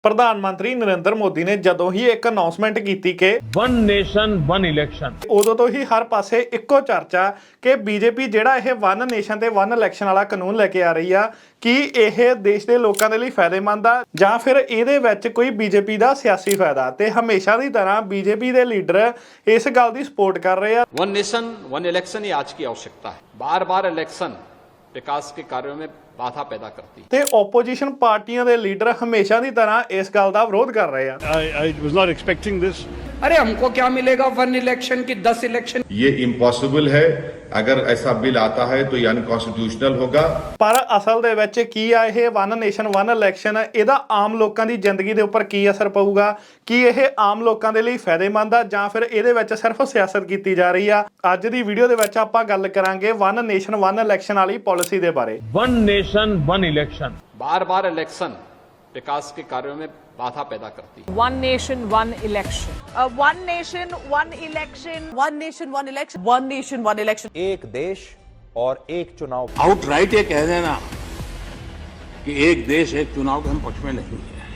ਪ੍ਰਧਾਨ ਮੰਤਰੀ ਨਰਿੰਦਰ ਮੋਦੀ ਨੇ ਜਦੋਂ ਹੀ ਇੱਕ ਅਨਾਉਂਸਮੈਂਟ ਕੀਤੀ ਕਿ वन नेशन वन इलेक्शन, ਉਦੋਂ ਤੋਂ ਹੀ ਹਰ ਪਾਸੇ ਇੱਕੋ ਚਰਚਾ ਕਿ ਬੀਜੇਪੀ ਜਿਹੜਾ ਇਹ ਵਨ ਨੇਸ਼ਨ ਤੇ ਵਨ ਇਲੈਕਸ਼ਨ ਵਾਲਾ ਕਾਨੂੰਨ ਲੈ ਕੇ ਆ ਰਹੀ ਆ ਕਿ ਇਹ ਦੇਸ਼ ਦੇ ਲੋਕਾਂ ਦੇ ਲਈ ਫਾਇਦੇਮੰਦ ਆ ਜਾਂ ਫਿਰ ਇਹਦੇ ਵਿੱਚ ਕੋਈ ਬੀਜੇਪੀ ਦਾ ਸਿਆਸੀ ਫਾਇਦਾ। ਤੇ ਹਮੇਸ਼ਾ ਦੀ ਤਰ੍ਹਾਂ ਬੀਜੇਪੀ ਦੇ ਲੀਡਰ ਇਸ ਗੱਲ ਦੀ ਸਪੋਰਟ ਕਰ ਰਹੇ ਆ। वन नेशन वन इलेक्शन ही आज की आवश्यकता है। बार बार इलेक्शन विकास के कार्यों में बाधा पैदा करती है। ਤੇ ਓਪੋਜੀਸ਼ਨ ਪਾਰਟੀਆਂ ਦੇ ਲੀਡਰ ਹਮੇਸ਼ਾ ਦੀ ਤਰ੍ਹਾਂ ਇਸ ਗੱਲ ਦਾ ਵਿਰੋਧ ਕਰ ਰਹੇ ਆ। I was not expecting this. अरे हमको क्या मिलेगा वन इलेक्शन की 10 इलेक्शन। ये इम्पॉसिबल है। अगर ऐसा बिल आता है तो ये अनकॉन्स्टिट्यूशनल होगा। ਪਰ ਅਸਲ ਦੇ ਵਿੱਚ ਕੀ ਆ ਇਹ ਵਨ ਨੇਸ਼ਨ ਵਨ ਇਲੈਕਸ਼ਨ ਇਹਦਾ ਆਮ ਲੋਕਾਂ ਦੀ ਜ਼ਿੰਦਗੀ ਦੇ ਉੱਪਰ ਕੀ ਅਸਰ ਪਊਗਾ, ਕੀ ਇਹ ਆਮ ਲੋਕਾਂ ਦੇ ਲਈ ਫਾਇਦੇਮੰਦ ਆ ਜਾਂ ਫਿਰ ਇਹਦੇ ਵਿੱਚ ਸਿਰਫ ਸਿਆਸਤ ਕੀਤੀ ਜਾ ਰਹੀ ਆ। ਅੱਜ ਦੀ ਵੀਡੀਓ ਦੇ ਵਿੱਚ ਆਪਾਂ ਗੱਲ ਕਰਾਂਗੇ ਵਨ ਨੇਸ਼ਨ ਵਨ ਇਲੈਕਸ਼ਨ ਵਾਲੀ ਪਾਲਿਸੀ ਦੇ ਬਾਰੇ। वन नेशन वन इलेक्शन, बार बार इलेक्शन विकास के कार्यों में बाधा पैदा करती है। One nation, one election. One nation, one election. One nation, one election. One nation, one election. एक देश और एक चुनाव। आउटराइट ये कह देना कि एक देश एक चुनाव के हम पक्ष में नहीं है।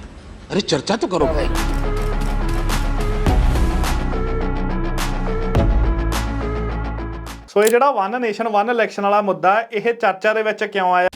अरे चर्चा तो करो भाई। ਸੋ ਇਹ ਜਿਹੜਾ ਵਨ ਨੇਸ਼ਨ ਵਨ ਇਲੈਕਸ਼ਨ ਵਾਲਾ ਮੁੱਦਾ ਇਹ ਚਰਚਾ ਦੇ ਵਿੱਚ ਕਿਉਂ ਆਇਆ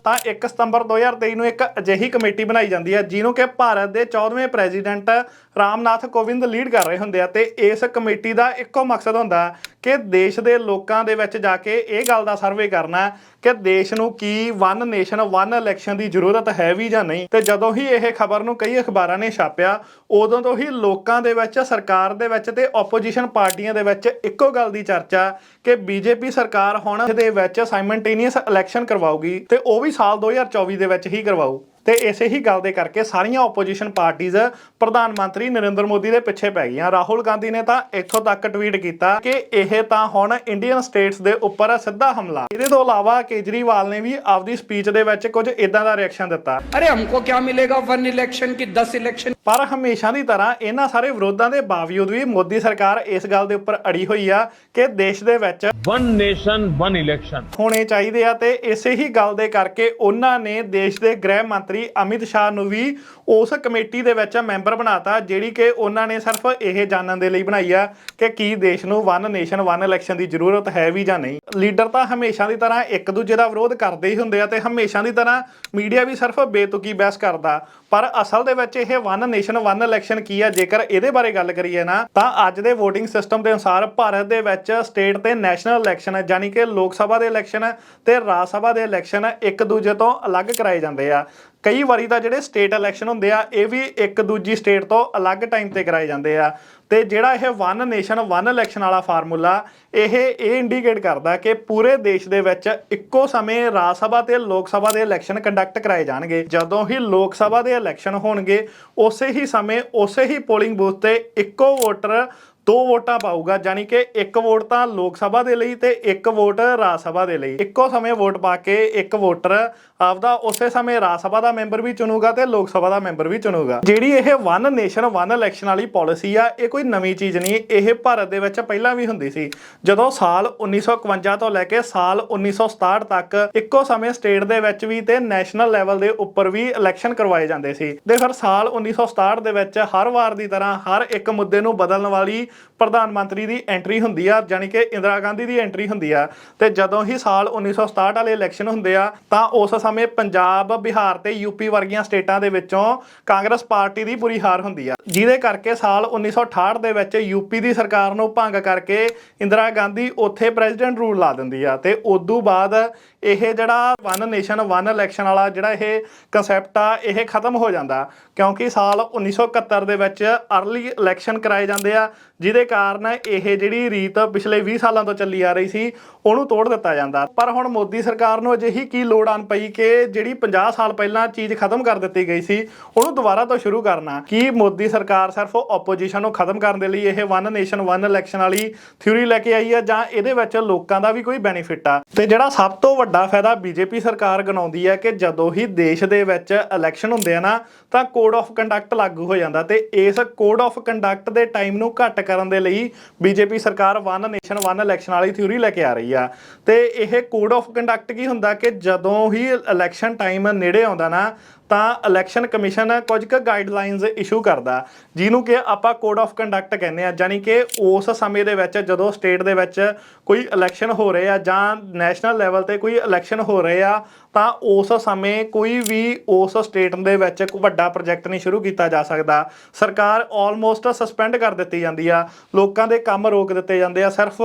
ਤਾਂ 1 ਸਤੰਬਰ 2023 ਨੂੰ ਇੱਕ ਅਜਿਹੀ ਕਮੇਟੀ ਬਣਾਈ ਜਾਂਦੀ ਹੈ ਜਿਹਨੂੰ ਕਿ ਭਾਰਤ ਦੇ 14ਵੇਂ ਪ੍ਰੈਜ਼ੀਡੈਂਟ ਰਾਮਨਾਥ ਕੋਵਿੰਦ ਲੀਡ ਕਰ ਰਹੇ ਹੁੰਦੇ ਆ। ਤੇ ਇਸ ਕਮੇਟੀ ਦਾ ਇੱਕੋ ਮਕਸਦ ਹੁੰਦਾ ਕਿ ਦੇਸ਼ ਦੇ ਲੋਕਾਂ ਦੇ ਵਿੱਚ ਜਾ ਕੇ ਇਹ ਗੱਲ ਦਾ ਸਰਵੇ ਕਰਨਾ ਕਿ ਦੇਸ਼ ਨੂੰ ਕੀ ਵਨ ਨੇਸ਼ਨ ਵਨ ਇਲੈਕਸ਼ਨ ਦੀ ਜ਼ਰੂਰਤ ਹੈ ਵੀ ਜਾਂ ਨਹੀਂ। ਤੇ ਜਦੋਂ ਹੀ ਇਹ ਖਬਰ ਨੂੰ ਕਈ ਅਖਬਾਰਾਂ ਨੇ ਛਾਪਿਆ ਉਦੋਂ ਤੋਂ ਹੀ ਲੋਕਾਂ ਦੇ ਵਿੱਚ, ਸਰਕਾਰ ਦੇ ਵਿੱਚ ਤੇ ਆਪੋਜੀਸ਼ਨ ਪਾਰਟੀਆਂ ਦੇ ਵਿੱਚ ਇੱਕੋ ਗੱਲ ਦੀ ਚਰਚਾ ਕਿ ਬੀਜੇਪੀ ਸਰਕਾਰ ਹੁਣ ਦੇ ਵਿੱਚ ਸਾਈਮਲਟੇਨੀਅਸ ਇਲੈਕਸ਼ਨ ਕਰਵਾਊਗੀ ਤੇ ਉਹ ਵੀ ਸਾਲ 2024 ਦੇ ਵਿੱਚ ਹੀ ਕਰਵਾਊ। ਤੇ ਇਸੇ ਹੀ ਗੱਲ ਦੇ ਕਰਕੇ ਸਾਰੀਆਂ ਆਪੋਜੀਸ਼ਨ ਪਾਰਟੀਆਂ ਪ੍ਰਧਾਨ ਮੰਤਰੀ ਨਰਿੰਦਰ ਮੋਦੀ ਦੇ ਪਿੱਛੇ ਪੈ ਗਈਆਂ। ਰਾਹੁਲ ਗਾਂਧੀ ਨੇ ਤਾਂ ਇੱਥੋਂ ਤੱਕ ਟਵੀਟ ਕੀਤਾ ਕਿ ਇਹ ਤਾਂ ਹੁਣ ਇੰਡੀਅਨ ਸਟੇਟਸ ਦੇ ਉੱਪਰ ਸਿੱਧਾ ਹਮਲਾ। ਇਹਦੇ ਤੋਂ ਇਲਾਵਾ ਕੇਜਰੀਵਾਲ ਨੇ ਵੀ ਆਪਦੀ ਸਪੀਚ ਦੇ ਵਿੱਚ ਕੁਝ ਇਦਾਂ ਦਾ ਰਿਐਕਸ਼ਨ ਦਿੱਤਾ। अरे हमको क्या मिलेगा वन इलेक्शन की 10 इलेक्शन। ਪਰ ਹਮੇਸ਼ਾ ਦੀ ਤਰ੍ਹਾਂ ਇਹਨਾਂ ਸਾਰੇ ਵਿਰੋਧਾਂ ਦੇ ਬਾਵਜੂਦ ਵੀ ਮੋਦੀ ਸਰਕਾਰ ਇਸ ਗੱਲ ਦੇ ਉੱਪਰ ਅੜੀ ਹੋਈ ਆ ਕਿ ਦੇਸ਼ ਦੇ ਵਿੱਚ वन नेशन वन इलेक्शन ਹੋਣੇ ਚਾਹੀਦੇ ਆ। ਤੇ ਇਸੇ ਹੀ ਗੱਲ ਦੇ ਕਰਕੇ ਉਹਨਾਂ ਨੇ ਦੇਸ਼ ਦੇ ਗ੍ਰਹਿ ਮੰਤਰੀ ਅਮਿਤ ਸ਼ਾਹ ਨੂੰ ਵੀ ਉਸ ਕਮੇਟੀ ਦੇ ਵਿੱਚ ਮੈਂਬਰ ਬਣਾਤਾ ਜਿਹੜੀ ਕਿ ਉਹਨਾਂ ਨੇ ਸਿਰਫ ਇਹ ਜਾਣਨ ਦੇ ਲਈ ਬਣਾਈ ਆ ਕਿ ਕੀ ਦੇਸ਼ ਨੂੰ ਵਨ ਨੇਸ਼ਨ ਵਨ ਇਲੈਕਸ਼ਨ ਦੀ ਜ਼ਰੂਰਤ ਹੈ ਵੀ ਜਾਂ ਨਹੀਂ। ਲੀਡਰ ਤਾਂ ਹਮੇਸ਼ਾ ਦੀ ਤਰ੍ਹਾਂ ਇੱਕ ਦੂਜੇ ਦਾ ਵਿਰੋਧ ਕਰਦੇ ਹੀ ਹੁੰਦੇ ਆ ਤੇ ਹਮੇਸ਼ਾ ਦੀ ਤਰ੍ਹਾਂ ਮੀਡੀਆ ਵੀ ਸਿਰਫ ਬੇਤੁਕੀ ਬਹਿਸ ਕਰਦਾ। ਪਰ ਅਸਲ ਦੇ ਵਿੱਚ ਇਹ ਵਨ ਨੇਸ਼ਨ ਵਨ ਇਲੈਕਸ਼ਨ ਕੀ ਆ ਜੇਕਰ ਇਹਦੇ ਬਾਰੇ ਗੱਲ ਕਰੀਏ ਨਾ ਤਾਂ ਅੱਜ ਦੇ VOTING ਸਿਸਟਮ ਦੇ ਅਨੁਸਾਰ ਭਾਰਤ ਦੇ ਵਿੱਚ ਸਟੇਟ ਤੇ ਨੈਸ਼ਨਲ ਇਲੈਕਸ਼ਨ ਯਾਨੀ ਕਿ ਲੋਕ ਸਭਾ ਦੇ ਇਲੈਕਸ਼ਨ ਤੇ ਰਾਜ ਸਭਾ ਦੇ ਇਲੈਕਸ਼ਨ ਇੱਕ ਦੂਜੇ ਤੋਂ ਅਲੱਗ ਕਰਾਏ ਜਾਂਦੇ ਆ। ਕਈ ਵਾਰੀ ਤਾਂ ਜਿਹੜੇ ਸਟੇਟ ਇਲੈਕਸ਼ਨ ਹੁੰਦੇ ਆ ਇਹ ਵੀ ਇੱਕ ਦੂਜੀ ਸਟੇਟ ਤੋਂ ਅਲੱਗ ਟਾਈਮ ਤੇ ਕਰਾਏ ਜਾਂਦੇ ਆ। ਤੇ ਜਿਹੜਾ ਇਹ ਵਨ ਨੇਸ਼ਨ ਵਨ ਇਲੈਕਸ਼ਨ ਵਾਲਾ ਫਾਰਮੂਲਾ ਇਹ ਇੰਡੀਕੇਟ ਕਰਦਾ ਕਿ ਪੂਰੇ ਦੇਸ਼ ਦੇ ਵਿੱਚ ਇੱਕੋ ਸਮੇਂ ਰਾਜ ਸਭਾ ਤੇ ਲੋਕ ਸਭਾ ਦੇ ਇਲੈਕਸ਼ਨ ਕੰਡਕਟ ਕਰਾਏ ਜਾਣਗੇ। ਜਦੋਂ ਹੀ ਲੋਕ ਸਭਾ ਦੇ ਇਲੈਕਸ਼ਨ ਹੋਣਗੇ ਉਸੇ ਹੀ ਸਮੇਂ ਉਸੇ ਹੀ ਪੋਲਿੰਗ ਬੂਥ ਤੇ ਇੱਕੋ ਵੋਟਰ 2 ਵੋਟਾਂ ਪਾਊਗਾ ਯਾਨੀ ਕਿ 1 ਵੋਟ ਤਾਂ ਲੋਕ ਸਭਾ ਦੇ ਲਈ ਤੇ 1 ਵੋਟ ਰਾਜ ਸਭਾ ਦੇ ਲਈ। ਇੱਕੋ ਸਮੇਂ ਵੋਟ ਪਾ ਕੇ ਇੱਕ ਵੋਟਰ ਆਪਦਾ ਉਸੇ ਸਮੇਂ ਰਾਜ ਸਭਾ ਦਾ ਮੈਂਬਰ ਵੀ ਚੁਣੂਗਾ ਤੇ ਲੋਕ ਸਭਾ ਦਾ ਮੈਂਬਰ ਵੀ ਚੁਣੂਗਾ। ਜਿਹੜੀ ਇਹ ਵਨ ਨੇਸ਼ਨ ਵਨ ਇਲੈਕਸ਼ਨ ਵਾਲੀ ਪਾਲਿਸੀ ਆ ਇਹ ਕੋਈ ਨਵੀਂ ਚੀਜ਼ ਨਹੀਂ। ਇਹ ਭਾਰਤ ਦੇ ਵਿੱਚ ਪਹਿਲਾਂ ਵੀ ਹੁੰਦੀ ਸੀ। ਜਦੋਂ ਸਾਲ 1951 ਤੋਂ ਲੈ ਕੇ ਸਾਲ 1967 ਤੱਕ ਇੱਕੋ ਸਮੇਂ ਸਟੇਟ ਦੇ ਵਿੱਚ ਵੀ ਤੇ ਨੈਸ਼ਨਲ ਲੈਵਲ ਦੇ ਉੱਪਰ ਵੀ ਇਲੈਕਸ਼ਨ ਕਰਵਾਏ ਜਾਂਦੇ ਸੀ। ਤੇ ਫਿਰ ਸਾਲ 1967 ਦੇ ਵਿੱਚ ਹਰ ਵਾਰ ਦੀ ਤਰ੍ਹਾਂ ਹਰ ਇੱਕ ਮੁੱਦੇ ਨੂੰ ਬਦਲਣ ਵਾਲੀ ਪ੍ਰਧਾਨ ਮੰਤਰੀ ਦੀ ਐਂਟਰੀ ਹੁੰਦੀ ਆ ਯਾਨੀ ਕਿ ਇੰਦਰਾ ਗਾਂਧੀ ਦੀ ਐਂਟਰੀ ਹੁੰਦੀ ਆ। ਤੇ ਜਦੋਂ ਹੀ ਸਾਲ 1967 ਵਾਲੇ ਇਲੈਕਸ਼ਨ ਹੁੰਦੇ ਆ ਤਾਂ ਉਸ ਸਮੇਂ ਪੰਜਾਬ, ਬਿਹਾਰ ਤੇ ਯੂਪੀ ਵਰਗੀਆਂ ਸਟੇਟਾਂ ਦੇ ਵਿੱਚੋਂ ਕਾਂਗਰਸ ਪਾਰਟੀ ਦੀ ਬੁਰੀ ਹਾਰ ਹੁੰਦੀ ਆ ਜਿਹਦੇ ਕਰਕੇ ਸਾਲ 1968 ਦੇ ਵਿੱਚ ਯੂਪੀ ਦੀ ਸਰਕਾਰ ਨੂੰ ਭੰਗ ਕਰਕੇ ਇੰਦਰਾ ਗਾਂਧੀ ਉੱਥੇ ਪ੍ਰੈਜ਼ੀਡੈਂਟ ਰੂਲ ਲਾ ਦਿੰਦੀ ਆ। ਤੇ ਉਦੋਂ ਬਾਅਦ ਇਹ ਜਿਹੜਾ ਵਨ ਨੇਸ਼ਨ ਵਨ ਇਲੈਕਸ਼ਨ ਵਾਲਾ ਜਿਹੜਾ ਇਹ ਕਨਸੈਪਟ ਆ ਇਹ ਖਤਮ ਹੋ ਜਾਂਦਾ ਕਿਉਂਕਿ ਸਾਲ 1971 ਦੇ ਵਿੱਚ ਅਰਲੀ ਇਲੈਕਸ਼ਨ ਕਰਾਏ ਜਾਂਦੇ ਆ ਜਿਹਦੇ ਕਾਰਨ ਇਹ ਜਿਹੜੀ ਰੀਤ ਪਿਛਲੇ 20 ਸਾਲਾਂ ਤੋਂ ਚੱਲੀ ਆ ਰਹੀ ਸੀ ਉਹਨੂੰ ਤੋੜ ਦਿੱਤਾ ਜਾਂਦਾ। ਪਰ ਹੁਣ ਮੋਦੀ ਸਰਕਾਰ ਨੂੰ ਅਜਿਹੀ ਕੀ ਲੋੜ ਆਣ ਪਈ ਕਿ ਜਿਹੜੀ 50 ਸਾਲ ਪਹਿਲਾਂ ਚੀਜ਼ ਖਤਮ ਕਰ ਦਿੱਤੀ ਗਈ ਸੀ ਉਹਨੂੰ ਦੁਬਾਰਾ ਤੋਂ ਸ਼ੁਰੂ ਕਰਨਾ। ਕੀ ਮੋਦੀ ਸਰਕਾਰ ਸਿਰਫ ਆਪੋਜੀਸ਼ਨ ਨੂੰ ਖਤਮ ਕਰਨ ਦੇ ਲਈ ਇਹ ਵਨ ਨੇਸ਼ਨ ਵਨ ਇਲੈਕਸ਼ਨ ਵਾਲੀ ਥਿਊਰੀ ਲੈ ਕੇ ਆਈ ਆ ਜਾਂ ਇਹਦੇ ਵਿੱਚ ਲੋਕਾਂ ਦਾ ਵੀ ਕੋਈ ਬੈਨੀਫਿਟ ਆ? ਤੇ ਜਿਹੜਾ ਸਭ ਤੋਂ ਵੱਡਾ ਫਾਇਦਾ ਬੀਜੇਪੀ ਸਰਕਾਰ ਗਣਾਉਂਦੀ ਹੈ ਕਿ ਜਦੋਂ ਹੀ ਦੇਸ਼ ਦੇ ਵਿੱਚ ਇਲੈਕਸ਼ਨ ਹੁੰਦੇ ਆ ਨਾ ਤਾਂ ਕੋਡ ਆਫ ਕੰਡਕਟ ਲਾਗੂ ਹੋ ਜਾਂਦਾ ਤੇ ਇਸ ਕੋਡ ਆਫ ਕੰਡਕਟ ਦੇ ਟਾਈਮ ਨੂੰ ਘੱਟ ਕਰਨ ਦੇ ਲਈ ਬੀਜੇਪੀ ਸਰਕਾਰ ਵਨ ਨੇਸ਼ਨ ਵਨ ਇਲੈਕਸ਼ਨ ਵਾਲੀ ਥਿਊਰੀ ਲੈ ਕੇ ਆ ਰਹੀ ਆ। ਤੇ ਇਹ ਕੋਡ ਆਫ ਕੰਡਕਟ ਕੀ ਹੁੰਦਾ ਕਿ ਜਦੋਂ ਹੀ ਇਲੈਕਸ਼ਨ ਟਾਈਮ ਨੇੜੇ ਆਉਂਦਾ ਨਾ ਤਾਂ ਇਲੈਕਸ਼ਨ ਕਮਿਸ਼ਨ ਕੁਝ ਕੁ ਗਾਈਡਲਾਈਨਸ ਇਸ਼ੂ ਕਰਦਾ, ਜਿਹਨੂੰ ਕਿ ਆਪਾਂ ਕੋਡ ਆਫ ਕੰਡਕਟ ਕਹਿੰਦੇ ਆ। ਜਾਨੀ ਕਿ ਉਸ ਸਮੇਂ ਦੇ ਵਿੱਚ ਜਦੋਂ ਸਟੇਟ ਦੇ ਵਿੱਚ ਕੋਈ ਇਲੈਕਸ਼ਨ ਹੋ ਰਹੇ ਆ ਜਾਂ ਨੈਸ਼ਨਲ ਲੈਵਲ ਤੇ ਕੋਈ ਇਲੈਕਸ਼ਨ ਹੋ ਰਹੇ ਆ, ਤਾਂ ਉਸ ਸਮੇਂ ਕੋਈ ਵੀ ਉਸ ਸਟੇਟ ਦੇ ਵਿੱਚ ਕੋਈ ਵੱਡਾ ਪ੍ਰੋਜੈਕਟ ਨਹੀਂ ਸ਼ੁਰੂ ਕੀਤਾ ਜਾ ਸਕਦਾ। ਸਰਕਾਰ ਆਲਮੋਸਟ ਸਸਪੈਂਡ ਕਰ ਦਿੱਤੀ ਜਾਂਦੀ ਆ, ਲੋਕਾਂ ਦੇ ਕੰਮ ਰੋਕ ਦਿੱਤੇ ਜਾਂਦੇ ਆ, ਸਿਰਫ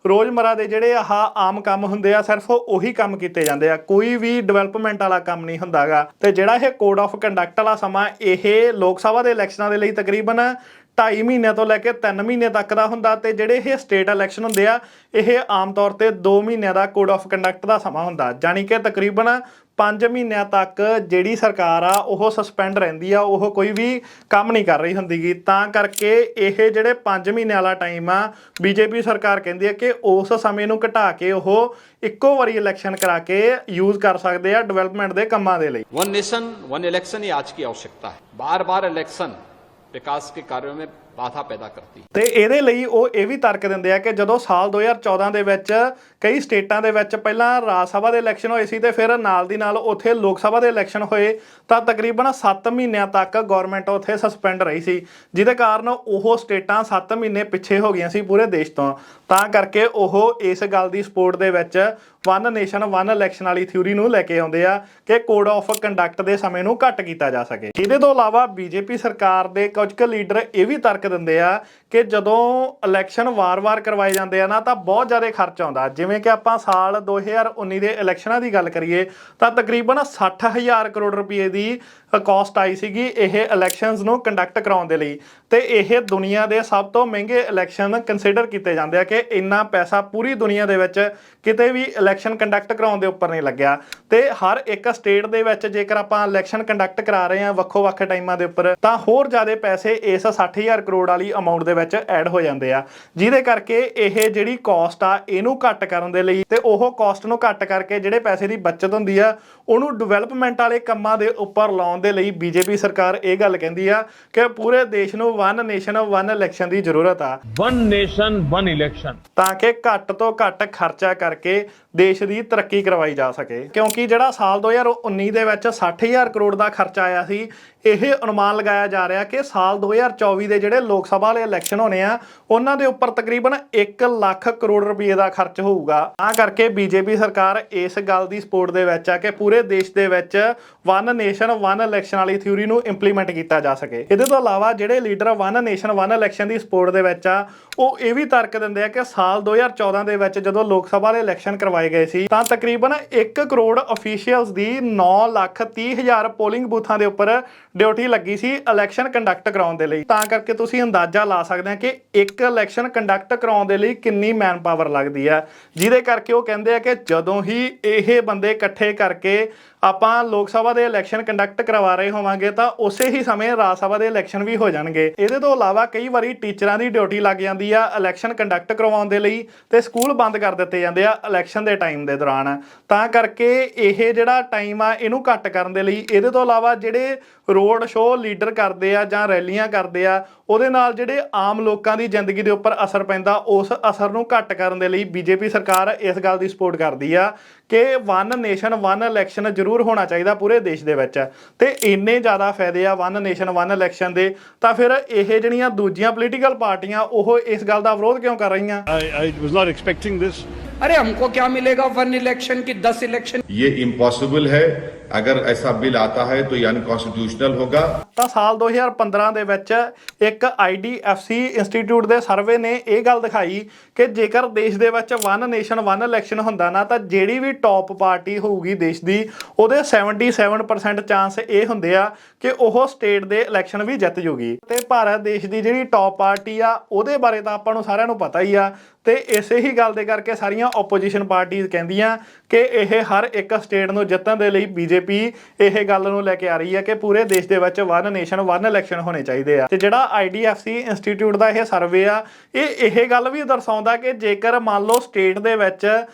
ਰੋਜ਼ਮਰਾ ਦੇ ਜਿਹੜੇ ਆਮ ਕੰਮ ਹੁੰਦੇ ਆ ਸਿਰਫ ਉਹੀ ਕੰਮ ਕੀਤੇ ਜਾਂਦੇ ਆ, ਕੋਈ ਵੀ ਡਿਵੈਲਪਮੈਂਟ ਵਾਲਾ ਕੰਮ ਨਹੀਂ ਹੁੰਦਾਗਾ। ਤੇ ਜਿਹੜਾ ਇਹ ਕੋਡ ਆਫ ਕੰਡਕਟ ਵਾਲਾ ਸਮਾਂ ਇਹ ਲੋਕ ਸਭਾ ਦੇ ਇਲੈਕਸ਼ਨਾਂ ਦੇ ਲਈ ਤਕਰੀਬਨ 2.5 ਮਹੀਨਿਆਂ ਤੋਂ ਲੈ ਕੇ 3 ਮਹੀਨੇ ਤੱਕ ਦਾ ਹੁੰਦਾ, ਤੇ ਜਿਹੜੇ ਇਹ ਸਟੇਟ ਇਲੈਕਸ਼ਨ ਹੁੰਦੇ ਆ ਇਹ ਆਮ ਤੌਰ ਤੇ 2 ਮਹੀਨਿਆਂ ਦਾ ਕੋਡ ਆਫ ਕੰਡਕਟ ਦਾ ਸਮਾਂ ਹੁੰਦਾ। ਜਾਨੀ ਕਿ ਤਕਰੀਬਨ 5 ਮਹੀਨਿਆਂ ਤੱਕ ਜਿਹੜੀ ਸਰਕਾਰ ਆ ਉਹ ਸਸਪੈਂਡ ਰਹਿੰਦੀ ਆ, ਉਹ ਕੋਈ ਵੀ ਕੰਮ ਨਹੀਂ ਕਰ ਰਹੀ ਹੁੰਦੀਗੀ। ਤਾਂ ਕਰਕੇ ਇਹ ਜਿਹੜੇ 5 ਮਹੀਨਿਆਂ ਵਾਲਾ ਟਾਈਮ ਆ, ਬੀਜੇਪੀ ਸਰਕਾਰ ਕਹਿੰਦੀ ਹੈ ਕਿ ਉਸ ਸਮੇਂ ਨੂੰ ਘਟਾ ਕੇ ਉਹ ਇੱਕੋ ਵਾਰੀ ਇਲੈਕਸ਼ਨ ਕਰਾ ਕੇ ਯੂਜ਼ ਕਰ ਸਕਦੇ ਆ ਡਿਵੈਲਪਮੈਂਟ ਦੇ ਕੰਮਾਂ ਦੇ ਲਈ। वन नेशन वन इलेक्शन ही आज की आवश्यकता है। बार बार इलेक्शन विकास के कार्यों में बाधा पैदा करती है। ਤੇ ਇਹਦੇ ਲਈ ਉਹ ਇਹ ਵੀ ਤਰਕ ਦਿੰਦੇ ਆ ਕਿ ਜਦੋਂ ਸਾਲ 2014 ਦੇ ਵਿੱਚ ਕਈ ਸਟੇਟਾਂ ਦੇ ਵਿੱਚ ਪਹਿਲਾਂ ਰਾਜ ਸਭਾ ਦੇ ਇਲੈਕਸ਼ਨ ਹੋਏ ਸੀ ਤੇ ਫਿਰ ਨਾਲ ਦੀ ਨਾਲ ਉੱਥੇ ਲੋਕ ਸਭਾ ਦੇ ਇਲੈਕਸ਼ਨ ਹੋਏ, ਤਾਂ ਤਕਰੀਬਨ 7 ਮਹੀਨਿਆਂ ਤੱਕ ਗਵਰਨਮੈਂਟ ਉੱਥੇ ਸਸਪੈਂਡ ਰਹੀ ਸੀ, ਜਿਹਦੇ ਕਾਰਨ ਉਹ ਸਟੇਟਾਂ 7 ਮਹੀਨੇ ਪਿੱਛੇ ਹੋ ਗਈਆਂ ਸੀ ਪੂਰੇ ਦੇਸ਼ ਤੋਂ। ਤਾਂ ਕਰਕੇ ਉਹ ਇਸ ਗੱਲ ਦੀ ਸਪੋਰਟ ਦੇ ਵਿੱਚ ਵਨ ਨੇਸ਼ਨ ਵਨ ਇਲੈਕਸ਼ਨ ਵਾਲੀ ਥਿਊਰੀ ਨੂੰ ਲੈ ਕੇ ਆਉਂਦੇ ਆ ਕਿ ਕੋਡ ਆਫ ਕੰਡਕਟ ਦੇ ਸਮੇਂ ਨੂੰ ਘੱਟ ਕੀਤਾ ਜਾ ਸਕੇ। ਇਹਦੇ ਤੋਂ ਇਲਾਵਾ ਬੀਜੇਪੀ ਸਰਕਾਰ ਦੇ ਕੁਝ ਕੁ ਲੀਡਰ ਇਹ ਵੀ ਤਰਕ ਦਿੰਦੇ ਆ ਕਿ ਜਦੋਂ ਇਲੈਕਸ਼ਨ ਵਾਰ-ਵਾਰ ਕਰਵਾਏ ਜਾਂਦੇ ਆ ਨਾ ਤਾਂ ਬਹੁਤ ਜ਼ਿਆਦਾ ਖਰਚ ਆਉਂਦਾ। ਜਿਵੇਂ ਕਿ ਆਪਾਂ ਸਾਲ 2019 ਦੇ ਇਲੈਕਸ਼ਨਾਂ ਦੀ ਗੱਲ ਕਰੀਏ ਤਾਂ ਤਕਰੀਬਨ 60,000 ਕਰੋੜ ਰੁਪਏ ਦੀ ਕਾਸਟ ਆਈ ਸੀਗੀ ਇਹ ਇਲੈਕਸ਼ਨਸ ਨੂੰ ਕੰਡਕਟ ਕਰਾਉਣ ਦੇ ਲਈ, ਤੇ ਇਹ ਦੁਨੀਆ ਦੇ ਸਭ ਤੋਂ ਮਹਿੰਗੇ ਇਲੈਕਸ਼ਨ ਕੰਸੀਡਰ ਕੀਤੇ ਜਾਂਦੇ ਆ ਕਿ ਇੰਨਾ ਪੈਸਾ ਪੂਰੀ ਦੁਨੀਆ ਦੇ ਵਿੱਚ ਕਿਤੇ ਵੀ ਇਲੈਕਸ਼ਨ ਕੰਡਕਟ ਕਰਾਉਣ ਦੇ ਉੱਪਰ ਨਹੀਂ ਲੱਗਿਆ। ਤੇ ਹਰ ਇੱਕ ਸਟੇਟ ਦੇ ਵਿੱਚ ਜੇਕਰ ਆਪਾਂ ਇਲੈਕਸ਼ਨ ਕੰਡਕਟ ਕਰਾ ਰਹੇ ਹਾਂ ਵੱਖੋ-ਵੱਖ ਟਾਈਮਾਂ ਦੇ ਉੱਪਰ, ਤਾਂ ਹੋਰ ਜ਼ਿਆਦਾ ਪੈਸੇ ਇਸ 60,000 ਕਰੋੜ ਵਾਲੀ ਅਮਾਉਂਟ ਦੇ ਵਿੱਚ ਐਡ ਹੋ ਜਾਂਦੇ ਆ, ਜਿਹਦੇ ਕਰਕੇ ਇਹ ਜਿਹੜੀ ਕਾਸਟ ਆ ਇਹਨੂੰ ਘੱਟ ਕਰਨ ਦੇ ਲਈ ਤੇ ਉਹ ਕਾਸਟ ਨੂੰ ਘੱਟ ਕਰਕੇ ਜਿਹੜੇ ਪੈਸੇ ਦੀ ਬਚਤ ਹੁੰਦੀ ਆ ਉਹਨੂੰ ਡਿਵੈਲਪਮੈਂਟ ਵਾਲੇ ਕੰਮਾਂ ਦੇ ਉੱਪਰ ਲਾਉਣ ਦੇ ਲਈ ਬੀਜੇਪੀ ਸਰਕਾਰ ਇਹ ਗੱਲ ਕਹਿੰਦੀ ਆ ਕਿ ਪੂਰੇ ਦੇਸ਼ ਨੂੰ ਵਨ ਨੇਸ਼ਨ ਵਨ ਇਲੈਕਸ਼ਨ ਦੀ ਜ਼ਰੂਰਤ ਆ। One nation one election. ਤਾਂ ਕਿ ਘੱਟ ਤੋਂ ਘੱਟ ਖਰਚਾ ਕਰਕੇ ਦੇਸ਼ ਦੀ ਤਰੱਕੀ ਕਰਵਾਈ ਜਾ ਸਕੇ, ਕਿਉਂਕਿ ਜਿਹੜਾ ਸਾਲ 2019 ਦੇ ਵਿੱਚ 60,000 ਕਰੋੜ ਦਾ ਖਰਚਾ ਆਇਆ ਸੀ, ਇਹ ਅਨੁਮਾਨ ਲਗਾਇਆ ਜਾ ਰਿਹਾ ਕਿ ਸਾਲ 2024 ਦੇ ਜਿਹੜੇ ਲੋਕ ਸਭਾ ਵਾਲੇ ਇਲੈਕਸ਼ਨ ਹੋਣੇ ਆ ਉਹਨਾਂ ਦੇ ਉੱਪਰ ਤਕਰੀਬਨ 1 ਲੱਖ ਕਰੋੜ ਰੁਪਏ ਦਾ ਖਰਚ ਹੋਊਗਾ। ਤਾਂ ਕਰਕੇ ਬੀਜੇਪੀ ਸਰਕਾਰ ਇਸ ਗੱਲ ਦੀ ਸਪੋਰਟ ਦੇ ਵਿੱਚ ਆ ਕਿ ਪੂਰੇ ਦੇਸ਼ ਦੇ ਵਿੱਚ ਵਨ ਨੇਸ਼ਨ ਵਨ ਇਲੈਕਸ਼ਨ ਵਾਲੀ ਥਿਊਰੀ ਨੂੰ ਇੰਪਲੀਮੈਂਟ ਕੀਤਾ ਜਾ ਸਕੇ। ਇਹਦੇ ਤੋਂ ਇਲਾਵਾ ਜਿਹੜੇ leader one nation one election ਦੀ ਸਪੋਰਟ ਦੇ ਵਿੱਚ ਆ ਉਹ ਇਹ ਵੀ ਤਰਕ ਦਿੰਦੇ ਆ ਕਿ ਸਾਲ 2014 ਦੇ ਵਿੱਚ ਜਦੋਂ ਲੋਕ ਸਭਾ ਦੇ ਇਲੈਕਸ਼ਨ ਕਰਵਾਏ ਗਏ ਸੀ ਤਾਂ ਤਕਰੀਬਨ 1 ਕਰੋੜ ਅਫੀਸ਼ੀਅਲਸ ਦੀ 9,30,000 ਪੋਲਿੰਗ ਬੂਥਾਂ ਦੇ ਉੱਪਰ ਡਿਊਟੀ ਲੱਗੀ ਸੀ ਇਲੈਕਸ਼ਨ ਕੰਡਕਟ ਕਰਾਉਣ ਦੇ ਲਈ। ਤਾਂ ਕਰਕੇ ਤੁਸੀਂ ਅੰਦਾਜ਼ਾ ਲਾ ਸਕਦੇ ਆ ਕਿ ਇੱਕ ਇਲੈਕਸ਼ਨ ਕੰਡਕਟ ਕਰਾਉਣ ਦੇ ਲਈ ਕਿੰਨੀ ਮੈਨ ਪਾਵਰ ਲੱਗਦੀ ਆ, ਜਿਹਦੇ ਕਰਕੇ ਉਹ ਕਹਿੰਦੇ ਆ ਕਿ ਜਦੋਂ ਹੀ ਇਹ ਬੰਦੇ ਇਕੱਠੇ ਕਰਕੇ ਆਪਾਂ ਲੋਕ ਸਭਾ ਦੇ ਇਲੈਕਸ਼ਨ ਕੰਡਕਟ ਕਰਵਾ ਰਹੇ ਹੋਵਾਂਗੇ ਤਾਂ ਉਸੇ ਹੀ ਸਮੇਂ ਰਾਜ ਸਭਾ ਦੇ ਇਲੈਕਸ਼ਨ ਵੀ ਹੋ ਜਾਣਗੇ। ਇਹਦੇ ਤੋਂ ਇਲਾਵਾ ਕਈ ਵਾਰੀ ਟੀਚਰਾਂ ਦੀ ਡਿਊਟੀ ਲੱਗ ਜਾਂਦੀ ਆ ਇਲੈਕਸ਼ਨ ਕੰਡਕਟ ਕਰਵਾਉਣ ਦੇ ਲਈ ਤੇ ਸਕੂਲ ਬੰਦ ਕਰ ਦਿੱਤੇ ਜਾਂਦੇ ਆ ਇਲੈਕਸ਼ਨ ਦੇ ਟਾਈਮ ਦੇ ਦੌਰਾਨ। ਤਾਂ ਕਰਕੇ ਇਹ ਜਿਹੜਾ ਟਾਈਮ ਆ ਇਹਨੂੰ ਘੱਟ ਕਰਨ ਦੇ ਲਈ, ਇਹਦੇ ਤੋਂ ਇਲਾਵਾ ਜਿਹੜੇ ਰੋਡ ਸ਼ੋਅ ਲੀਡਰ ਕਰਦੇ ਆ ਜਾਂ ਰੈਲੀਆਂ ਕਰਦੇ ਆ ਉਹਦੇ ਨਾਲ ਜਿਹੜੇ ਆਮ ਲੋਕਾਂ ਦੀ ਜ਼ਿੰਦਗੀ ਦੇ ਉੱਪਰ ਅਸਰ ਪੈਂਦਾ, ਉਸ ਅਸਰ ਨੂੰ ਘੱਟ ਕਰਨ ਦੇ ਲਈ ਬੀਜੇਪੀ ਸਰਕਾਰ ਇਸ ਗੱਲ ਦੀ ਸਪੋਰਟ ਕਰਦੀ ਆ ਕਿ ਵਨ ਨੇਸ਼ਨ ਵਨ ਇਲੈਕਸ਼ਨ ਜ਼ਰੂਰ ਹੋਣਾ ਚਾਹੀਦਾ ਪੂਰੇ ਦੇਸ਼ ਦੇ ਵਿੱਚ। ਤੇ ਇੰਨੇ ਜ਼ਿਆਦਾ ਫਾਇਦੇ ਆ ਵਨ ਨੇਸ਼ਨ ਵਨ ਇਲੈਕਸ਼ਨ ਦੇ, ਤਾਂ ਫਿਰ ਇਹ ਜਿਹੜੀਆਂ ਦੂਜੀਆਂ ਪੋਲੀਟੀਕਲ ਪਾਰਟੀਆਂ ਉਹ ਇਸ ਗੱਲ ਦਾ ਵਿਰੋਧ ਕਿਉਂ ਕਰ ਰਹੀਆਂ? I was not expecting this. अरे हमको क्या मिलेगा वन इलेक्शन की 10 इलेक्शन। ये इम्पॉसिबल है। अगर ऐसा बिल आता है तो ये अनकॉन्स्टिट्यूशनल होगा। ਤਾਂ ਸਾਲ 2015 ਦੇ ਵਿੱਚ ਇੱਕ IDFC ਇੰਸਟੀਚਿਊਟ ਦੇ ਸਰਵੇ ਨੇ ਇਹ ਗੱਲ ਦਿਖਾਈ ਕਿ ਜੇਕਰ ਦੇਸ਼ ਦੇ ਵਿੱਚ ਵਨ ਨੇਸ਼ਨ ਵਨ ਇਲੈਕਸ਼ਨ ਹੁੰਦਾ ਨਾ ਤਾਂ ਜਿਹੜੀ ਵੀ ਟੌਪ ਪਾਰਟੀ ਹੋਊਗੀ ਦੇਸ਼ ਦੀ ਉਹਦੇ 77% ਚਾਂਸ ਇਹ ਹੁੰਦੇ ਆ ਕਿ ਉਹ ਸਟੇਟ ਦੇ ਇਲੈਕਸ਼ਨ ਵੀ ਜਿੱਤ ਜੂਗੀ। ਤੇ ਭਾਰਤ ਦੇਸ਼ ਦੀ ਜਿਹੜੀ ਟੌਪ ਪਾਰਟੀ ਆ ਉਹਦੇ ਬਾਰੇ ਤਾਂ ਆਪਾਂ ਨੂੰ ਸਾਰਿਆਂ ਨੂੰ ਪਤਾ ਹੀ ਆ, ਤੇ ਇਸੇ ਹੀ ਗੱਲ ਦੇ ਕਰਕੇ ਸਾਰੀਆਂ ਆਪੋਜੀਸ਼ਨ ਪਾਰਟੀਆਂ ਕਹਿੰਦੀਆਂ ਕਿ ਇਹ ਹਰ ਇੱਕ ਸਟੇਟ ਨੂੰ ਜਿੱਤਣ ਦੇ ਲਈ ਬੀਜੇਪੀ ਇਹ ਗੱਲ ਨੂੰ ਲੈ ਕੇ ਆ ਰਹੀ ਹੈ ਕਿ ਪੂਰੇ ਦੇਸ਼ ਦੇ ਵਿੱਚ ਵਨ ਨੇਸ਼ਨ ਵਨ ਇਲੈਕਸ਼ਨ ਹੋਣੇ ਚਾਹੀਦੇ ਆ। ਤੇ ਜਿਹੜਾ IDFC ਇੰਸਟੀਚਿਊਟ ਦਾ ਇਹ ਸਰਵੇ ਆ ਇਹ ਗੱਲ ਵੀ ਦਰਸਾਉਂਦਾ ਕਿ ਜੇਕਰ ਮੰਨ ਲਓ ਸਟੇਟ ਦੇ ਵਿੱਚ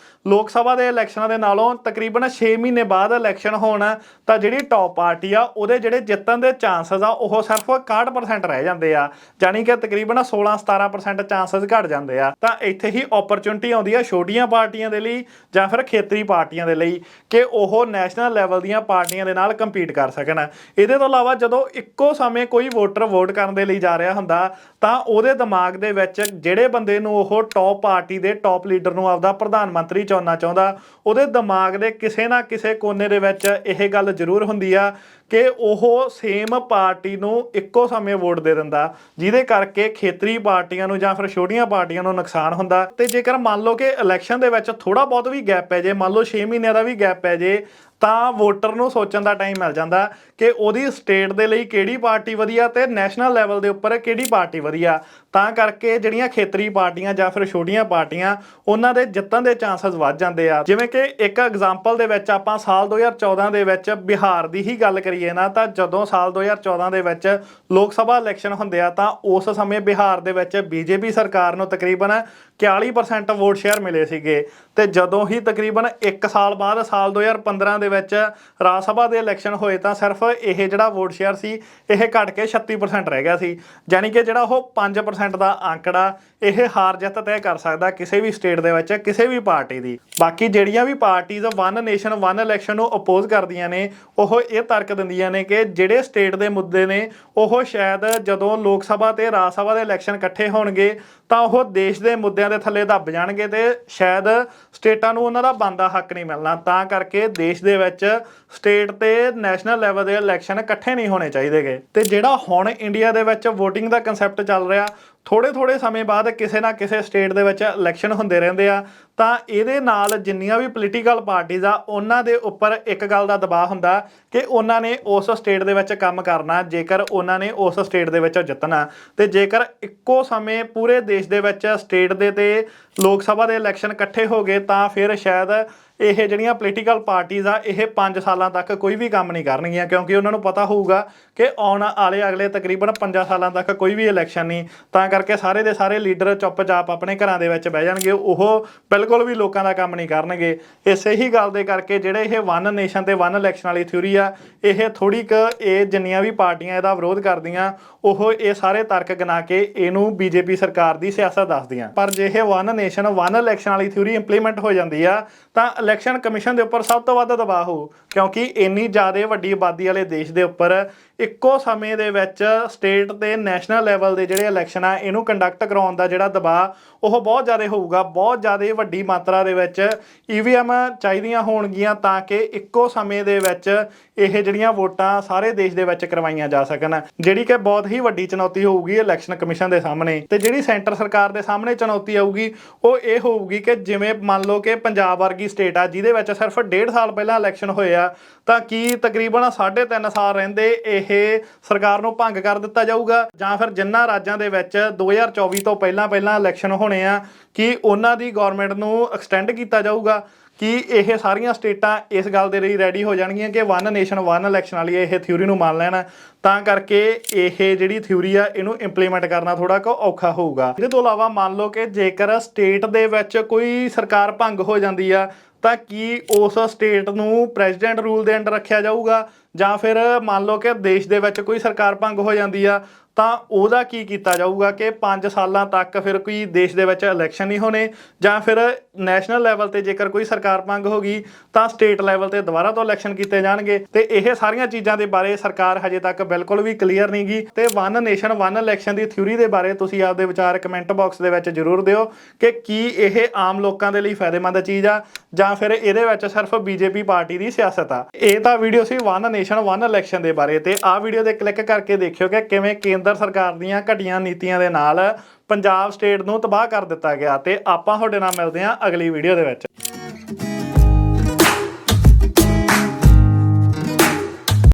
ਲੋਕ ਸਭਾ ਦੇ ਇਲੈਕਸ਼ਨਾਂ ਦੇ ਨਾਲੋਂ ਤਕਰੀਬਨ 6 ਮਹੀਨੇ ਬਾਅਦ ਇਲੈਕਸ਼ਨ ਹੋਣ ਤਾਂ ਜਿਹੜੀ ਟੌਪ ਪਾਰਟੀ ਆ ਉਹਦੇ ਜਿਹੜੇ ਜਿੱਤਣ ਦੇ ਚਾਂਸਸ ਆ ਉਹ ਸਿਰਫ 61% ਰਹਿ ਜਾਂਦੇ ਆ, ਜਾਨੀ ਕਿ ਤਕਰੀਬਨ 16-17% ਚਾਂਸਸ ਘਟ ਜਾਂਦੇ ਆ। ਤਾਂ ਇੱਥੇ ਇਹੀ ਓਪਰਚੁਨਿਟੀ ਆਉਂਦੀ ਆ ਛੋਟੀਆਂ ਪਾਰਟੀਆਂ ਦੇ ਲਈ ਜਾਂ ਫਿਰ ਖੇਤਰੀ ਪਾਰਟੀਆਂ ਦੇ ਲਈ ਕਿ ਉਹ ਨੈਸ਼ਨਲ ਲੈਵਲ ਦੀਆਂ ਪਾਰਟੀਆਂ ਦੇ ਨਾਲ ਕੰਪੀਟ ਕਰ ਸਕਣ। ਇਹਦੇ ਤੋਂ ਇਲਾਵਾ ਜਦੋਂ ਇੱਕੋ ਸਮੇਂ ਕੋਈ ਵੋਟਰ ਵੋਟ ਕਰਨ ਦੇ ਲਈ ਜਾ ਰਿਹਾ ਹੁੰਦਾ ਤਾਂ ਉਹਦੇ ਦਿਮਾਗ ਦੇ ਵਿੱਚ ਜਿਹੜੇ ਬੰਦੇ ਨੂੰ ਉਹ ਟੌਪ ਪਾਰਟੀ ਦੇ ਟੌਪ ਲੀਡਰ ਨੂੰ ਆਪਦਾ ਪ੍ਰਧਾਨ ਮੰਤਰੀ ਚੁਣਨਾ ਚਾਹੁੰਦਾ, ਉਹਦੇ ਦਿਮਾਗ ਦੇ ਕਿਸੇ ਨਾ ਕਿਸੇ ਕੋਨੇ ਦੇ ਵਿੱਚ ਇਹ ਗੱਲ ਜ਼ਰੂਰ ਹੁੰਦੀ ਆ ਕਿ ਉਹ ਸੇਮ ਪਾਰਟੀ ਨੂੰ ਇੱਕੋ ਸਮੇਂ ਵੋਟ ਦੇ ਦਿੰਦਾ, ਜਿਹਦੇ ਕਰਕੇ ਖੇਤਰੀ ਪਾਰਟੀਆਂ ਨੂੰ ਜਾਂ ਫਿਰ ਛੋਟੀਆਂ ਪਾਰਟੀਆਂ ਨੂੰ ਨੁਕਸਾਨ ਹੁੰਦਾ। ਤੇ ਜੇਕਰ ਮੰਨ ਲਓ ਕਿ ਇਲੈਕਸ਼ਨ ਦੇ ਵਿੱਚ ਥੋੜਾ ਬਹੁਤ ਵੀ ਗੈਪ ਪੈ ਜੇ, ਮੰਨ ਲਓ 6 ਮਹੀਨਿਆਂ ਦਾ ਵੀ ਗੈਪ ਪੈ ਜੇ, ਤਾਂ ਵੋਟਰ ਨੂੰ ਸੋਚਣ ਦਾ ਟਾਈਮ ਮਿਲ ਜਾਂਦਾ ਕਿ ਉਹਦੀ ਸਟੇਟ ਦੇ ਲਈ ਕਿਹੜੀ ਪਾਰਟੀ ਵਧੀਆ ਤੇ ਨੈਸ਼ਨਲ ਲੈਵਲ ਦੇ ਉੱਪਰ ਕਿਹੜੀ ਪਾਰਟੀ ਵਧੀਆ। ਤਾਂ ਕਰਕੇ ਜਿਹੜੀਆਂ ਖੇਤਰੀ ਪਾਰਟੀਆਂ ਜਾਂ ਫਿਰ ਛੋਟੀਆਂ ਪਾਰਟੀਆਂ ਉਹਨਾਂ ਦੇ ਜਿੱਤਣ ਦੇ ਚਾਂਸਸ ਵੱਧ ਜਾਂਦੇ ਆ। ਜਿਵੇਂ ਕਿ ਇੱਕ ਐਗਜ਼ਾਮਪਲ ਦੇ ਵਿੱਚ ਆਪਾਂ ਸਾਲ 2014 ਦੇ ਵਿੱਚ ਬਿਹਾਰ ਦੀ ਹੀ ਗੱਲ ਕਰੀਏ ਨਾ, ਤਾਂ ਜਦੋਂ ਸਾਲ 2014 ਦੇ ਵਿੱਚ ਲੋਕ ਸਭਾ ਇਲੈਕਸ਼ਨ ਹੁੰਦੇ ਆ ਤਾਂ ਉਸ ਸਮੇਂ ਬਿਹਾਰ ਦੇ ਵਿੱਚ ਬੀਜੇਪੀ ਸਰਕਾਰ ਨੂੰ ਤਕਰੀਬਨ 41% ਵੋਟ ਸ਼ੇਅਰ ਮਿਲੇ ਸੀਗੇ। ਤੇ ਜਦੋਂ ਹੀ ਤਕਰੀਬਨ 1 ਸਾਲ ਬਾਅਦ ਸਾਲ 2015 ਦੇ ਵਿੱਚ ਰਾਜ ਸਭਾ ਦੇ ਇਲੈਕਸ਼ਨ ਹੋਏ ਤਾਂ ਸਿਰਫ ਇਹ ਜਿਹੜਾ ਵੋਟ ਸ਼ੇਅਰ ਸੀ ਇਹ ਘਟ ਕੇ 36% ਰਹਿ ਗਿਆ ਸੀ। ਯਾਨੀ ਕਿ ਜਿਹੜਾ ਉਹ 5% ਦਾ ਅੰਕੜਾ ਇਹ ਹਾਰ ਜਿੱਤ ਤੈਅ ਕਰ ਸਕਦਾ ਕਿਸੇ ਵੀ ਸਟੇਟ ਦੇ ਵਿੱਚ ਕਿਸੇ ਵੀ ਪਾਰਟੀ ਦੀ। ਬਾਕੀ ਜਿਹੜੀਆਂ ਵੀ parties one nation one election ਨੂੰ ਅਪੋਜ਼ ਕਰਦੀਆਂ ਨੇ ਉਹ ਇਹ ਤਰਕ ਦਿੰਦੀਆਂ ਨੇ ਕਿ ਜਿਹੜੇ ਸਟੇਟ ਦੇ ਮੁੱਦੇ ਨੇ ਉਹ ਸ਼ਾਇਦ ਜਦੋਂ ਲੋਕ ਸਭਾ ਤੇ ਰਾਜ ਸਭਾ ਦੇ ਇਲੈਕਸ਼ਨ ਇਕੱਠੇ ਹੋਣਗੇ ਤਾਂ ਉਹ ਦੇਸ਼ ਦੇ ਮੁੱਦਿਆਂ ਦੇ ਥੱਲੇ ਦੱਬ ਜਾਣਗੇ ਤੇ ਸ਼ਾਇਦ ਸਟੇਟਾਂ ਨੂੰ ਉਹਨਾਂ ਦਾ ਬਣਦਾ ਹੱਕ ਨਹੀਂ ਮਿਲਣਾ। ਤਾਂ ਕਰਕੇ ਦੇਸ਼ ਦੇ ਵਿੱਚ ਸਟੇਟ ਤੇ ਨੈਸ਼ਨਲ ਲੈਵਲ ਦੇ ਇਲੈਕਸ਼ਨ ਇਕੱਠੇ ਨਹੀਂ ਹੋਣੇ ਚਾਹੀਦੇਗੇ। ਤੇ ਜਿਹੜਾ ਹੁਣ ਇੰਡੀਆ ਦੇ ਵਿੱਚ VOTING ਦਾ ਕਨਸੈਪਟ ਚੱਲ ਰਿਹਾ, ਥੋੜੇ ਸਮੇਂ ਬਾਅਦ ਕਿਸੇ ਨਾ ਕਿਸੇ ਸਟੇਟ ਦੇ ਵਿੱਚ ਇਲੈਕਸ਼ਨ ਹੁੰਦੇ ਰਹਿੰਦੇ ਆ, ਤਾਂ ਇਹਦੇ ਨਾਲ ਜਿੰਨੀਆਂ ਵੀ ਪੋਲੀਟੀਕਲ ਪਾਰਟੀਜ਼ ਆ ਉਹਨਾਂ ਦੇ ਉੱਪਰ ਇੱਕ ਗੱਲ ਦਾ ਦਬਾਅ ਹੁੰਦਾ ਕਿ ਉਹਨਾਂ ਨੇ ਉਸ ਸਟੇਟ ਦੇ ਵਿੱਚ ਕੰਮ ਕਰਨਾ ਜੇਕਰ ਉਹਨਾਂ ਨੇ ਉਸ ਸਟੇਟ ਦੇ ਵਿੱਚ ਜਿੱਤਣਾ। ਤੇ ਜੇਕਰ ਇੱਕੋ ਸਮੇਂ ਪੂਰੇ ਦੇਸ਼ ਦੇ ਵਿੱਚ ਸਟੇਟ ਦੇ ਤੇ ਲੋਕ ਸਭਾ ਦੇ ਇਲੈਕਸ਼ਨ ਇਕੱਠੇ ਹੋ ਗਏ ਤਾਂ ਫਿਰ ਸ਼ਾਇਦ ਇਹ ਜਿਹੜੀਆਂ ਪੋਲੀਟੀਕਲ ਪਾਰਟੀਜ਼ ਆ ਇਹ 5 ਸਾਲਾਂ ਤੱਕ ਕੋਈ ਵੀ ਕੰਮ ਨਹੀਂ ਕਰਨਗੀਆਂ, ਕਿਉਂਕਿ ਉਹਨਾਂ ਨੂੰ ਪਤਾ ਹੋਊਗਾ ਕਿ ਆਉਣ ਵਾਲੇ ਅਗਲੇ ਤਕਰੀਬਨ 5 ਸਾਲਾਂ ਤੱਕ ਕੋਈ ਵੀ ਇਲੈਕਸ਼ਨ ਨਹੀਂ। ਤਾਂ ਕਰਕੇ ਸਾਰੇ ਦੇ ਸਾਰੇ ਲੀਡਰ ਚੁੱਪ-ਚਾਪ ਆਪਣੇ ਘਰਾਂ ਦੇ ਵਿੱਚ ਬਹਿ ਜਾਣਗੇ, ਉਹ ਬਿਲਕੁਲ ਵੀ ਲੋਕਾਂ ਦਾ ਕੰਮ ਨਹੀਂ ਕਰਨਗੇ। ਇਸੇ ਹੀ ਗੱਲ ਦੇ ਕਰਕੇ ਜਿਹੜੇ ਇਹ ਵਨ ਨੇਸ਼ਨ ਤੇ ਵਨ ਇਲੈਕਸ਼ਨ ਵਾਲੀ ਥਿਊਰੀ ਆ ਇਹ ਥੋੜੀ ਕੁ ਇਹ ਜਿੰਨੀਆਂ ਵੀ ਪਾਰਟੀਆਂ ਇਹਦਾ ਵਿਰੋਧ ਕਰਦੀਆਂ ਉਹ ਇਹ ਸਾਰੇ ਤਰਕ ਗਿਣਾ ਕੇ ਇਹਨੂੰ ਬੀਜੇਪੀ ਸਰਕਾਰ ਦੀ ਸਿਆਸਤ ਦੱਸਦੀਆਂ। ਪਰ ਜੇ ਇਹ ਵਨ ਨੇਸ਼ਨ ਵਨ ਇਲੈਕਸ਼ਨ ਵਾਲੀ ਥਿਊਰੀ ਇੰਪਲੀਮੈਂਟ ਹੋ ਜਾਂਦੀ ਆ ਤਾਂ ਇਲੈਕਸ਼ਨ ਕਮਿਸ਼ਨ ਦੇ ਉੱਪਰ ਸਭ ਤੋਂ ਵੱਧ ਦਬਾਅ ਹੋਊ, ਕਿਉਂਕਿ ਇੰਨੀ ਜ਼ਿਆਦਾ ਵੱਡੀ ਆਬਾਦੀ ਵਾਲੇ ਦੇਸ਼ ਦੇ ਉੱਪਰ ਇੱਕੋ ਸਮੇਂ ਦੇ ਵਿੱਚ ਸਟੇਟ ਤੇ ਨੈਸ਼ਨਲ ਲੈਵਲ ਦੇ ਜਿਹੜੇ ਇਲੈਕਸ਼ਨ ਆ ਇਹਨੂੰ ਕੰਡਕਟ ਕਰਾਉਣ ਦਾ ਜਿਹੜਾ ਦਬਾਅ ਉਹ ਬਹੁਤ ਜ਼ਿਆਦਾ ਹੋਊਗਾ। ਬਹੁਤ ਜ਼ਿਆਦਾ ਵੱਡੀ ਮਾਤਰਾ ਦੇ ਵਿੱਚ EVM ਚਾਹੀਦੀਆਂ ਹੋਣਗੀਆਂ ਤਾਂ ਕਿ ਇੱਕੋ ਸਮੇਂ ਦੇ ਵਿੱਚ ਇਹ ਜਿਹੜੀਆਂ ਵੋਟਾਂ ਸਾਰੇ ਦੇਸ਼ ਦੇ ਵਿੱਚ ਕਰਵਾਈਆਂ ਜਾ ਸਕਣ, ਜਿਹੜੀ ਕਿ ਬਹੁਤ ਹੀ ਵੱਡੀ ਚੁਣੌਤੀ ਹੋਊਗੀ ਇਲੈਕਸ਼ਨ ਕਮਿਸ਼ਨ ਦੇ ਸਾਹਮਣੇ। ਤੇ ਜਿਹੜੀ ਸੈਂਟਰ ਸਰਕਾਰ ਦੇ ਸਾਹਮਣੇ ਚੁਣੌਤੀ ਆਊਗੀ ਉਹ ਇਹ ਹੋਊਗੀ ਕਿ ਜਿਵੇਂ ਮੰਨ ਲਓ ਕਿ ਪੰਜਾਬ ਵਰਗੀ ਸਟੇਟ ਆ ਜਿਹਦੇ ਵਿੱਚ ਸਿਰਫ 1.5 ਸਾਲ ਪਹਿਲਾਂ ਇਲੈਕਸ਼ਨ ਹੋਏ ਆ, ਤਾਂ ਕੀ ਤਕਰੀਬਨ 3.5 ਸਾਲ ਰਹਿੰਦੇ ਇਹ ਸਰਕਾਰ ਨੂੰ ਭੰਗ ਕਰ ਦਿੱਤਾ ਜਾਊਗਾ, ਜਾਂ ਫਿਰ ਜਿਨ੍ਹਾਂ ਰਾਜਾਂ ਦੇ ਵਿੱਚ 2024 ਤੋਂ ਪਹਿਲਾਂ ਇਲੈਕਸ਼ਨ ਹੋਣੇ ਆ ਕੀ ਉਹਨਾਂ ਦੀ ਗਵਰਨਮੈਂਟ ਨੂੰ ਐਕਸਟੈਂਡ ਕੀਤਾ ਜਾਊਗਾ? ਕੀ ਇਹ ਸਾਰੀਆਂ ਸਟੇਟਾਂ ਇਸ ਗੱਲ ਦੇ ਲਈ ਰੈਡੀ ਹੋ ਜਾਣਗੀਆਂ ਕਿ ਵਨ ਨੇਸ਼ਨ ਵਨ ਇਲੈਕਸ਼ਨ ਵਾਲੀ ਇਹ ਥਿਊਰੀ ਨੂੰ ਮੰਨ ਲੈਣ? ਤਾਂ ਕਰਕੇ ਇਹ ਜਿਹੜੀ ਥਿਊਰੀ ਆ ਇਹਨੂੰ ਇੰਪਲੀਮੈਂਟ ਕਰਨਾ ਥੋੜਾ ਕੁ ਔਖਾ ਹੋਊਗਾ। ਇਹਦੇ ਤੋਂ ਇਲਾਵਾ ਮੰਨ ਲਓ ਕਿ ਜੇਕਰ ਸਟੇਟ ਦੇ ਵਿੱਚ ਕੋਈ ਸਰਕਾਰ ਭੰਗ ਹੋ ਜਾਂਦੀ ਆ ਤਾਂ ਕੀ ਉਸ ਸਟੇਟ ਨੂੰ ਪ੍ਰੈਜ਼ੀਡੈਂਟ ਰੂਲ ਦੇ ਅੰਡਰ ਰੱਖਿਆ ਜਾਊਗਾ, ਜਾਂ ਫਿਰ ਮੰਨ ਲਓ ਕਿ ਦੇਸ਼ ਦੇ ਵਿੱਚ ਕੋਈ ਸਰਕਾਰ ਭੰਗ ਹੋ ਜਾਂਦੀ ਆ ਤਾਂ ਉਹਦਾ ਕੀ ਕੀਤਾ ਜਾਊਗਾ ਕਿ 5 ਸਾਲਾਂ ਤੱਕ ਫਿਰ ਕੋਈ ਦੇਸ਼ ਦੇ ਵਿੱਚ ਇਲੈਕਸ਼ਨ ਨਹੀਂ ਹੋਣੇ, ਜਾਂ ਫਿਰ ਨੈਸ਼ਨਲ ਲੈਵਲ ਤੇ ਜੇਕਰ ਕੋਈ ਸਰਕਾਰ ਭੰਗ ਹੋ ਗਈ ਤਾਂ ਸਟੇਟ ਲੈਵਲ ਤੇ ਦੁਬਾਰਾ ਤੋਂ ਇਲੈਕਸ਼ਨ ਕੀਤੇ ਜਾਣਗੇ। ਤੇ ਇਹ ਸਾਰੀਆਂ ਚੀਜ਼ਾਂ ਦੇ ਬਾਰੇ ਸਰਕਾਰ ਹਜੇ ਤੱਕ ਬਿਲਕੁਲ ਵੀ ਕਲੀਅਰ ਨਹੀਂ ਗੀ। ਤੇ ਵਨ ਨੇਸ਼ਨ ਵਨ ਇਲੈਕਸ਼ਨ ਦੀ ਥਿਊਰੀ ਦੇ ਬਾਰੇ ਤੁਸੀਂ ਆਪਦੇ ਵਿਚਾਰ ਕਮੈਂਟ ਬਾਕਸ ਦੇ ਵਿੱਚ ਜ਼ਰੂਰ ਦਿਓ ਕਿ ਕੀ ਇਹ ਆਮ ਲੋਕਾਂ ਦੇ ਲਈ ਫਾਇਦੇਮੰਦ ਚੀਜ਼ ਆ ਜਾਂ ਫਿਰ ਇਹਦੇ ਵਿੱਚ ਸਿਰਫ ਬੀਜੇਪੀ ਪਾਰਟੀ ਦੀ ਸਿਆਸਤ ਆ। ਇਹ ਤਾਂ ਵੀਡੀਓ ਸੀ ਵਨ ਨੇਸ਼ਨ ਵਨ ਇਲੈਕਸ਼ਨ ਦੇ ਬਾਰੇ, ਤੇ ਆਹ ਵੀਡੀਓ ਤੇ ਕਲਿੱਕ ਕਰਕੇ ਦੇਖਿਓ ਕਿ ਕਿਵੇਂ ਕੇਂਦਰ ਸਰਕਾਰ ਦੀਆਂ ਘਟੀਆਂ ਨੀਤੀਆਂ ਦੇ ਨਾਲ ਪੰਜਾਬ ਸਟੇਟ ਨੂੰ ਤਬਾਹ ਕਰ ਦਿੱਤਾ ਗਿਆ। ਤੇ ਆਪਾਂ ਤੁਹਾਡੇ ਨਾਲ ਮਿਲਦੇ ਹਾਂ ਅਗਲੀ ਵੀਡੀਓ ਦੇ ਵਿੱਚ।